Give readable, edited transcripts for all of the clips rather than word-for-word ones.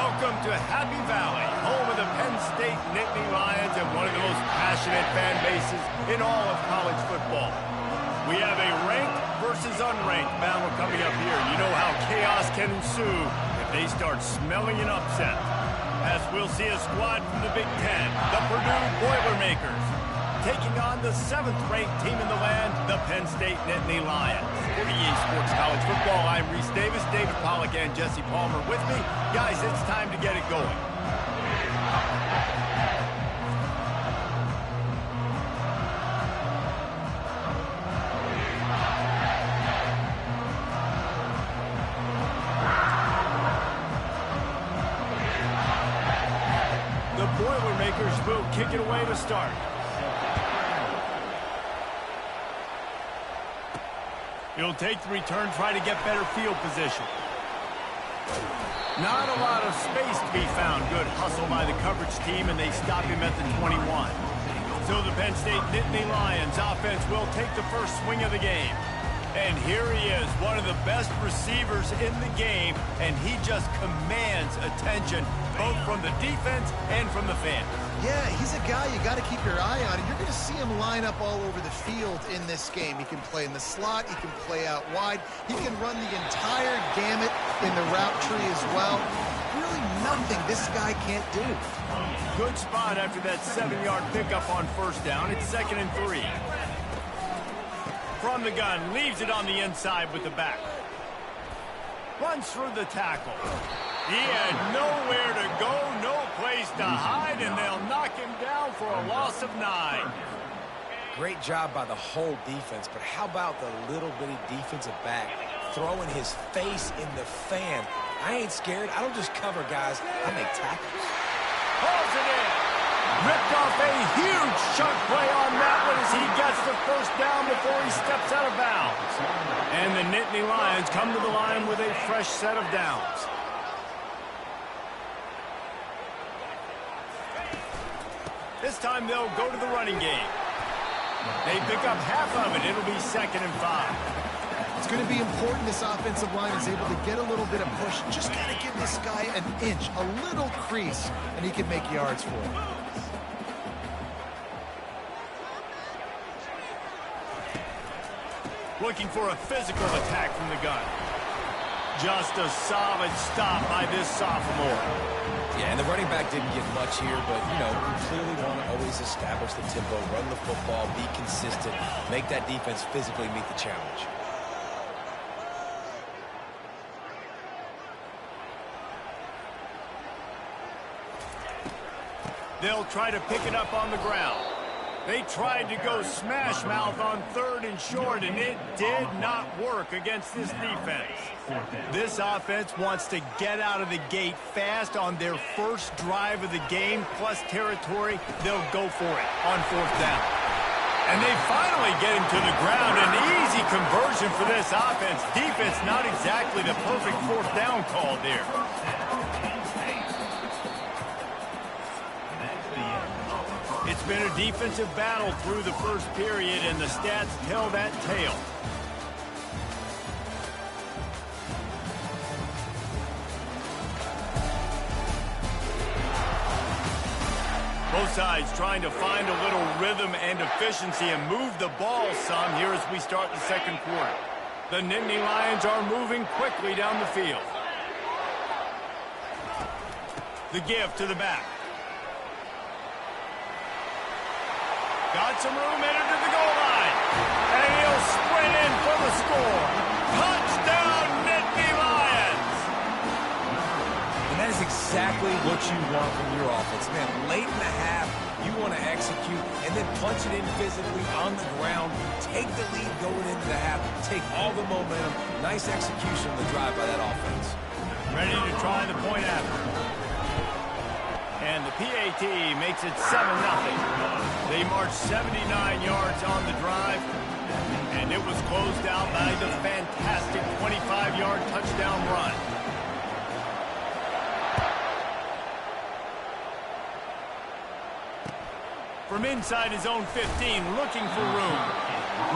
Welcome to Happy Valley, home of the Penn State Nittany Lions and one of the most passionate fan bases in all of college football. We have a ranked versus unranked battle coming up here. You know how chaos can ensue if they start smelling an upset. As we'll see a squad from the Big Ten, the Purdue Boilermakers, taking on the 7th-ranked team in the land, the Penn State Nittany Lions. For EA Sports College Football, I'm Reese Davis, David Pollack, and Jesse Palmer with me. Guys, it's time to get it going. The Boilermakers will kick it away to start. He'll take the return, try to get better field position. Not a lot of space to be found. Good hustle by the coverage team, and they stop him at the 21. So the Penn State Nittany Lions offense will take the first swing of the game. And here he is, one of the best receivers in the game, and he just commands attention, both from the defense and from the fans. Yeah, he's a guy you got to keep your eye on, and you're going to see him line up all over the field in this game. He can play in the slot, he can play out wide, he can run the entire gamut in the route tree as well. Really nothing this guy can't do. Good spot after that 7-yard pickup on first down. It's 2nd and 3. From the gun, leaves it on the inside with the back. Runs through the tackle. He had nowhere to go, no place to hide, and they'll knock him down for a loss of 9. Great job by the whole defense, but how about the little bitty defensive back throwing his face in the fan? I ain't scared. I don't just cover guys. I make tackles. Pulls it in. Ripped off a huge chunk play on that one as he gets the first down before he steps out of bounds. And the Nittany Lions come to the line with a fresh set of downs. This time they'll go to the running game. They pick up half of it. It'll be 2nd and 5. It's going to be important this offensive line is able to get a little bit of push. Just got to give this guy an inch, a little crease, and he can make yards for it. Looking for a physical attack from the gun. Just a solid stop by this sophomore. Yeah, and the running back didn't get much here, but, you know, you clearly want to always establish the tempo, run the football, be consistent, make that defense physically meet the challenge. They'll try to pick it up on the ground. They tried to go smash mouth on 3rd and short, and it did not work against this defense. This offense wants to get out of the gate fast on their first drive of the game, plus territory. They'll go for it on 4th down. And they finally get him to the ground. An easy conversion for this offense. Defense not exactly the perfect 4th down call there. It's been a defensive battle through the first period, and the stats tell that tale. Both sides trying to find a little rhythm and efficiency and move the ball some here as we start the 2nd quarter. The Nittany Lions are moving quickly down the field. The give to the back. Got some room, entered to the goal line. And he'll sprint in for the score. Touchdown, Nittany Lions! And that is exactly what you want from your offense. Man, late in the half, you want to execute and then punch it in physically on the ground. Take the lead going into the half. Take all the momentum. Nice execution on the drive by that offense. Ready to try the point after. And the PAT makes it 7-0. They marched 79 yards on the drive, and it was closed out by the fantastic 25-yard touchdown run. From inside his own 15, looking for room.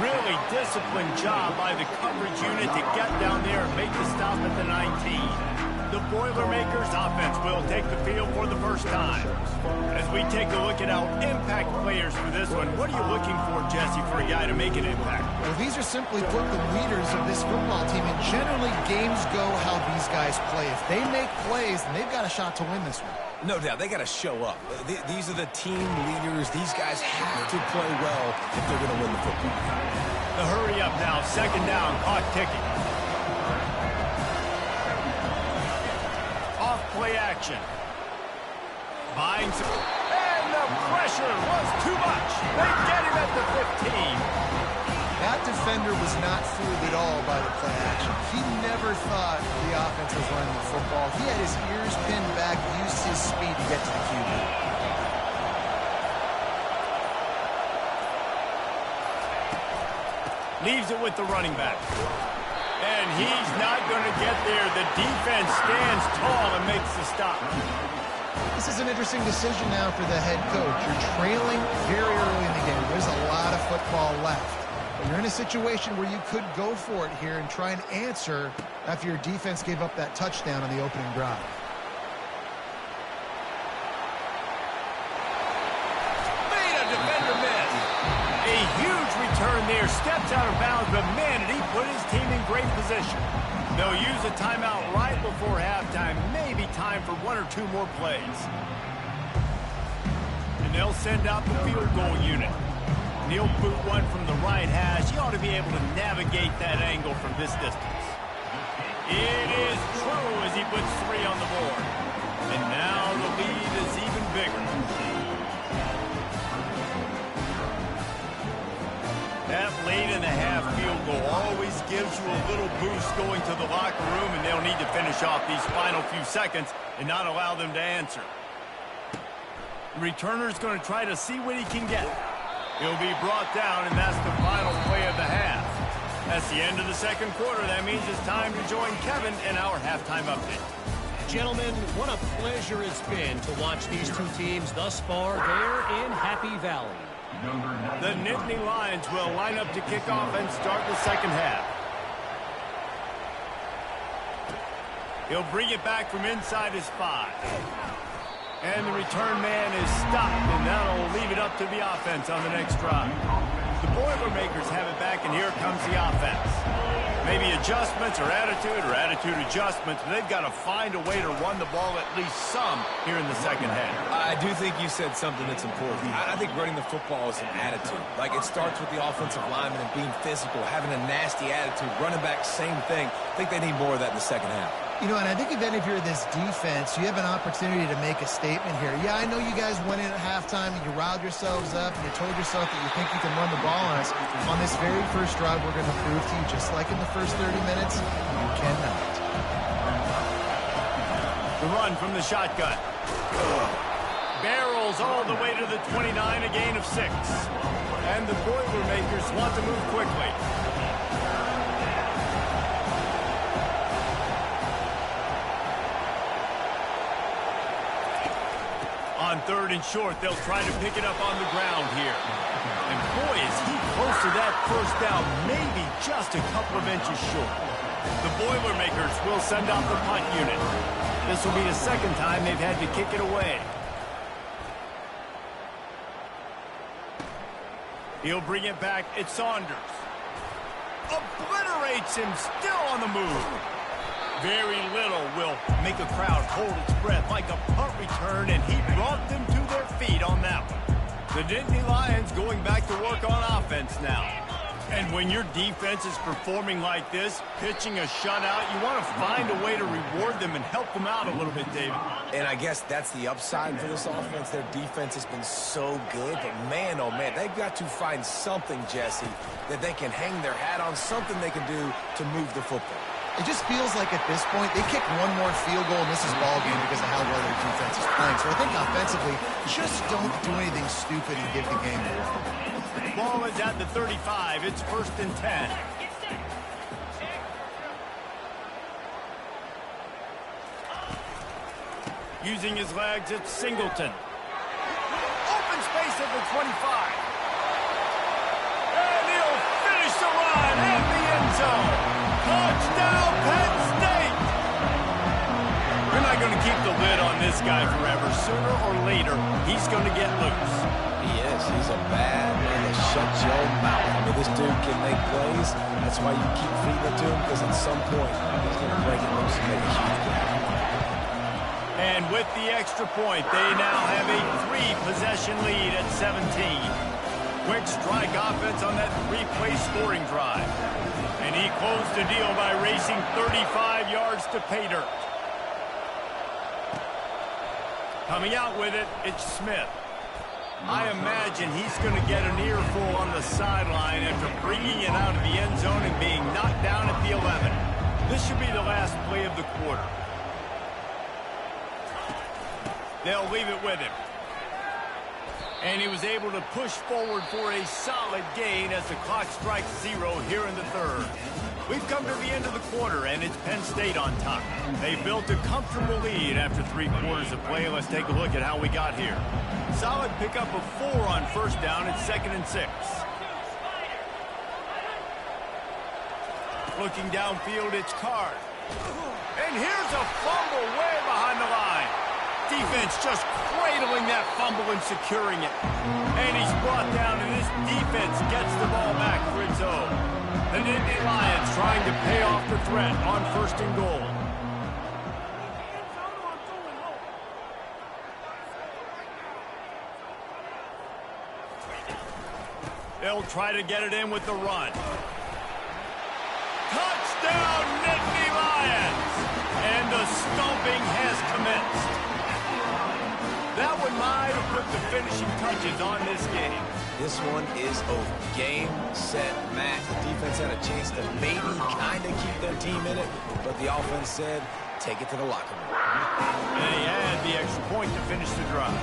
Really disciplined job by the coverage unit to get down there and make the stop at the 19. The Boilermakers offense will take the field for the first time. As we take a look at our impact players for this one, what are you looking for, Jesse, for a guy to make an impact? Well, these are simply put the leaders of this football team, and generally games go how these guys play. If they make plays, then they've got a shot to win this one. No doubt, they got to show up. These are the team leaders. These guys have to play well if they're going to win the football. The hurry up now, second down, clock ticking. Off-play action. Buying some... And the pressure was too much. They get him at the 15. That defender was not fooled at all by the play action. He never thought the offense was running the football. He had his ears pinned back, used his speed to get to the QB. Leaves it with the running back. And he's not going to get there. The defense stands tall and makes the stop. This is an interesting decision now for the head coach. You're trailing very early in the game. There's a lot of football left. But you're in a situation where you could go for it here and try and answer after your defense gave up that touchdown on the opening drive. Made a defender miss. A huge return there. Steps out of bounds, but man, did he put his team in great position. They'll use a timeout right before halftime. Maybe time for one or two more plays. And they'll send out the field goal unit. He'll boot one from the right hash. He ought to be able to navigate that angle from this distance. It is true as he puts 3 on the board. And now the lead is even bigger. That late-in-the-half field goal always gives you a little boost going to the locker room, and they'll need to finish off these final few seconds and not allow them to answer. The returner's going to try to see what he can get. He'll be brought down, and that's the final play of the half. That's the end of the second quarter. That means it's time to join Kevin in our halftime update. Gentlemen, what a pleasure it's been to watch these two teams thus far there in Happy Valley. The Nittany Lions will line up to kick off and start the second half. He'll bring it back from inside his 5. And the return man is stopped, and that'll leave it up to the offense on the next drive. The Boilermakers have it back, and here comes the offense. Maybe adjustments or attitude adjustments. They've got to find a way to run the ball at least some here in the second half. I do think you said something that's important. I think running the football is an attitude. Like, it starts with the offensive lineman and being physical, having a nasty attitude. Running back, same thing. I think they need more of that in the second half. You know, and I think even if you're this defense, you have an opportunity to make a statement here. Yeah, I know you guys went in at halftime and you riled yourselves up and you told yourself that you think you can run the ball on us. On this very first drive, we're going to prove to you, just like in the first 30 minutes, you cannot. The run from the shotgun. Barrels all the way to the 29, a gain of 6. And the Boilermakers want to move quickly. On 3rd and short, they'll try to pick it up on the ground here. And boy, is he close to that first down, maybe just a couple of inches short. The Boilermakers will send out the punt unit. This will be the second time they've had to kick it away. He'll bring it back. It's Saunders. Obliterates him, still on the move. Very little will make a crowd hold its breath like a punt return, and he brought them to their feet on that one. The Nittany Lions going back to work on offense now. And when your defense is performing like this, pitching a shutout, you want to find a way to reward them and help them out a little bit, David. And I guess that's the upside for this offense. Their defense has been so good, but man, oh man, they've got to find something, Jesse, that they can hang their hat on, something they can do to move the football. It just feels like at this point, they kick one more field goal and this is ball game because of how well their defense is playing. So I think offensively, just don't do anything stupid and give the game away. Ball is at the 35. It's 1st and 10. Using his legs, it's Singleton. Open space at the 25. And he'll finish the run in the end zone. Touchdown, Penn State! going to keep the lid on this guy forever. Sooner or later, he's going to get loose. He is. He's a bad man that shuts your mouth. I mean, this dude can make plays. That's why you keep feeding it to him, because at some point, he's going to break it loose and make a huge play. And with the extra point, they now have a 3-possession lead at 17. Quick strike offense on that 3-play scoring drive. And he closed the deal by racing 35 yards to pay dirt. Coming out with it, it's Smith. I imagine he's going to get an earful on the sideline after bringing it out of the end zone and being knocked down at the 11. This should be the last play of the quarter. They'll leave it with him. And he was able to push forward for a solid gain as the clock strikes 0 here in the third. We've come to the end of the quarter, and it's Penn State on top. They built a comfortable lead after 3 quarters of play. Let's take a look at how we got here. Solid pickup of 4 on first down. It's 2nd and 6. Looking downfield, it's Card. And here's a fumble way behind the line. Defense just cradling that fumble and securing it. And he's brought down, and this defense gets the ball back for its own. The Nittany Lions trying to pay off the threat on 1st and goal. They'll try to get it in with the run. Touchdown, Nittany Lions! And the stomping has commenced. That one might have put the finishing touches on this game. This one is over. Game, set, match. The defense had a chance to maybe kind of keep their team in it, but the offense said, take it to the locker room. And he had the extra point to finish the drive.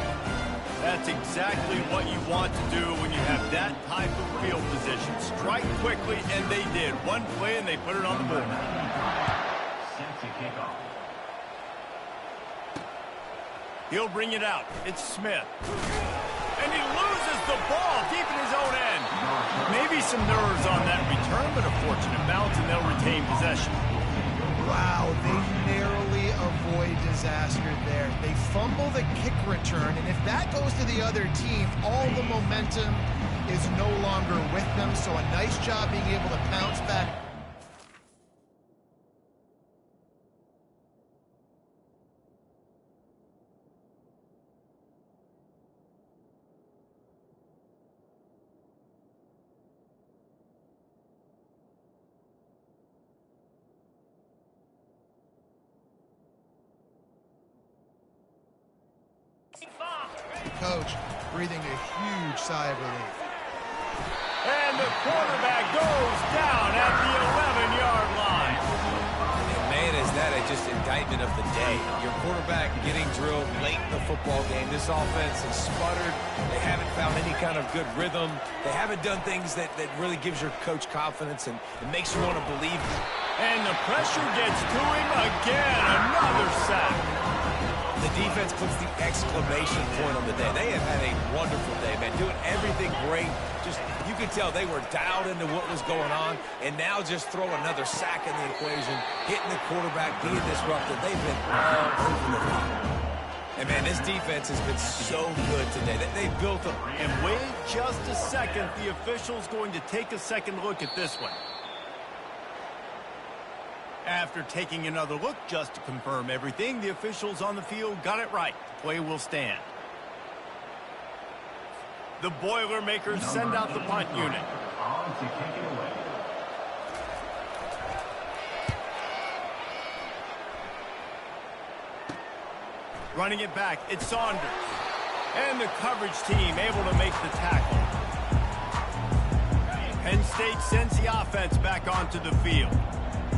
That's exactly what you want to do when you have that type of field position. Strike quickly, and they did. One play, and they put it on the board. He'll bring it out. It's Smith. And he loses the ball deep in his own end. Maybe some nerves on that return, but a fortunate bounce, and they'll retain possession. Wow, they narrowly avoid disaster there. They fumble the kick return, and if that goes to the other team, all the momentum is no longer with them, so a nice job being able to bounce back. Coach breathing a huge sigh of relief. And the quarterback goes down at the 11-yard line. And man, is that just indictment of the day. Your quarterback getting drilled late in the football game. This offense has sputtered. They haven't found any kind of good rhythm. They haven't done things that really gives your coach confidence and it makes you want to believe. And the pressure gets to him again. Another sack. The defense puts the exclamation point on the day. They have had a wonderful day, man. Doing everything great. Just, you could tell they were dialed into what was going on. And now just throw another sack in the equation. Hitting the quarterback, being disruptive. They've been all over the field. And, man, this defense has been so good today. They've built them. And wait just a second. The official's going to take a second look at this one. After taking another look just to confirm everything, the officials on the field got it right. The play will stand. The Boilermakers send out the punt unit. Running it back, it's Saunders. And the coverage team able to make the tackle. Penn State sends the offense back onto the field.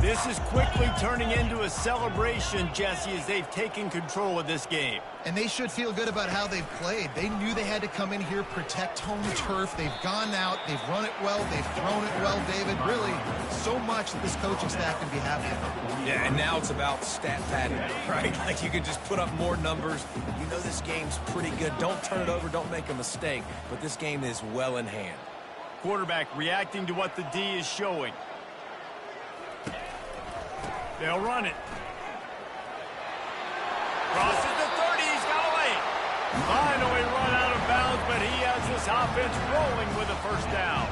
This is quickly turning into a celebration, Jesse, as they've taken control of this game. And they should feel good about how they've played. They knew they had to come in here, protect home turf. They've gone out, they've run it well, they've thrown it well, David. Really, so much that this coaching staff can be happy about. Yeah, and now it's about stat padding, right? Like you can just put up more numbers. You know this game's pretty good. Don't turn it over, don't make a mistake. But this game is well in hand. Quarterback reacting to what the D is showing. They'll run it. Finally run out of bounds, but he has this offense rolling with a first down.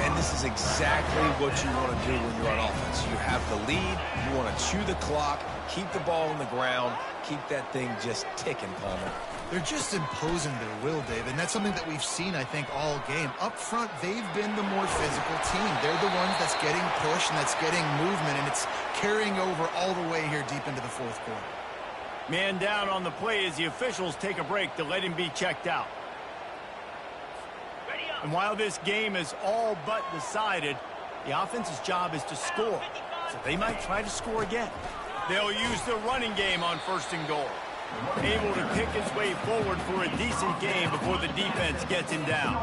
And this is exactly what you want to do when you're on offense. You have the lead, you want to chew the clock, keep the ball on the ground, keep that thing just ticking, Palmer. They're just imposing their will, Dave, and that's something that we've seen, I think, all game. Up front, they've been the more physical team. They're the ones that's getting pushed and that's getting movement, and it's carrying over all the way here deep into the fourth quarter. Man down on the play as the officials take a break to let him be checked out. And while this game is all but decided, the offense's job is to score, so they might try to score again. They'll use the running game on first and goal. Able to pick his way forward for a decent game before the defense gets him down.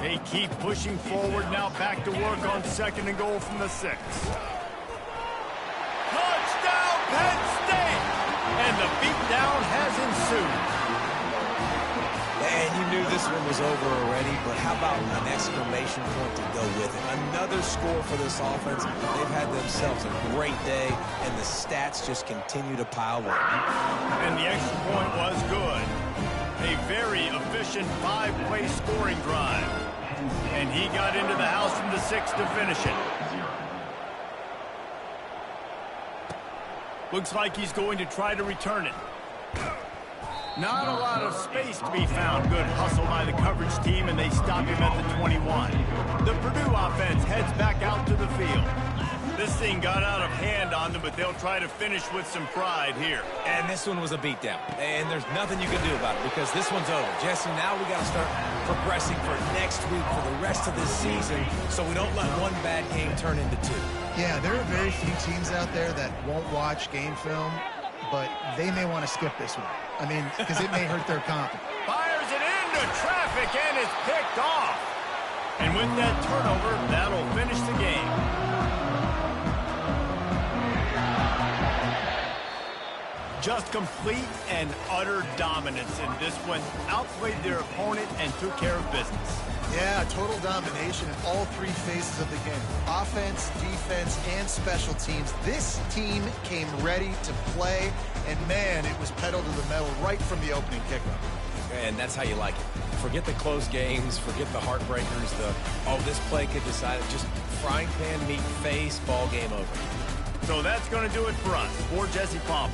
They keep pushing forward, now back to work on second and goal from the 6. Touchdown, Penn State! And the beatdown has ensued. And you knew this one was over already, but how about an exclamation point to go with it? Another score for this offense. They've had themselves a great day, and the stats just continue to pile on. And the extra point was good. A very efficient 5-play scoring drive. And he got into the house from the 6 to finish it. Looks like he's going to try to return it. Not a lot of space to be found. Good hustle by the coverage team, and they stop him at the 21. The Purdue offense heads back out to the field. This thing got out of hand on them, but they'll try to finish with some pride here. And this one was a beatdown. And there's nothing you can do about it because this one's over. Jesse, now we got to start progressing for next week for the rest of this season so we don't let one bad game turn into 2. Yeah, there are very few teams out there that won't watch game film, but they may want to skip this one. I mean, because it may hurt their confidence. Fires it into traffic, and it's picked off. And with that turnover, that'll finish the game. Just complete and utter dominance in this one. Outplayed their opponent and took care of business. Yeah, total domination in all 3 phases of the game. Offense, defense, and special teams. This team came ready to play, and man, it was pedal to the metal right from the opening kickoff. And that's how you like it. Forget the close games, forget the heartbreakers, this play could decide it. Just frying pan, meat, face, ball game over. So that's going to do it for us. For Jesse Palmer.